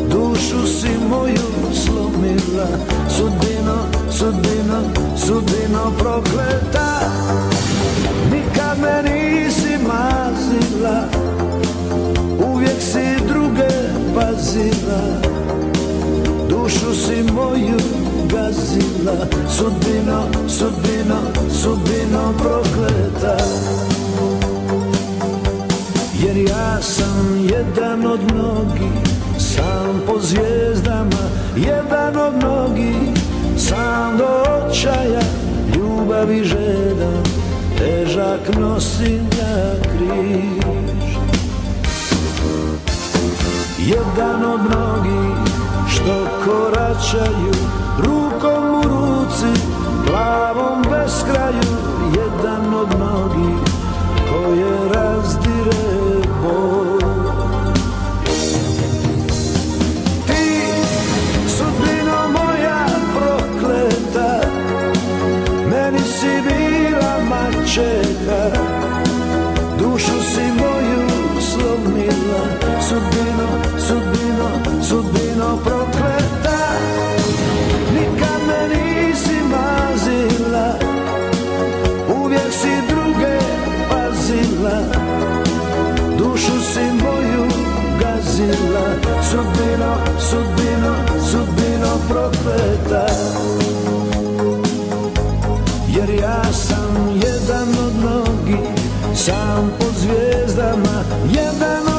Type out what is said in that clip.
dušu si moju slomila. Sudbino, sudbino, sudbino prokleta, nikad me nisi mazila, uvijek si druge pazila, dušu si moju gazila. Sudbino, sudbino, sudbino prokleta, jer ja sam jedan od mnogih, sam po zvijezdama, jedan od mnogih, sam do očaja, ljubavi žedan, težak nosim ja križ. Jedan od mnogih što koračaju, rukom u ruci, glavom bez kraju. Jedan od mnogih koje razdire bol. Ti, sudbino moja prokleta, meni si bila maćeha, dušu si moju slomila. Sudbino, sudbino, sudbino prokleta, nikad me nisi mazila, uvijek si druge pazila, dušu si moju gazila. Sudbino, sudbino, sudbino prokleta, jer ja sam jedan od mnogih, sam po zvijezdama, jedan od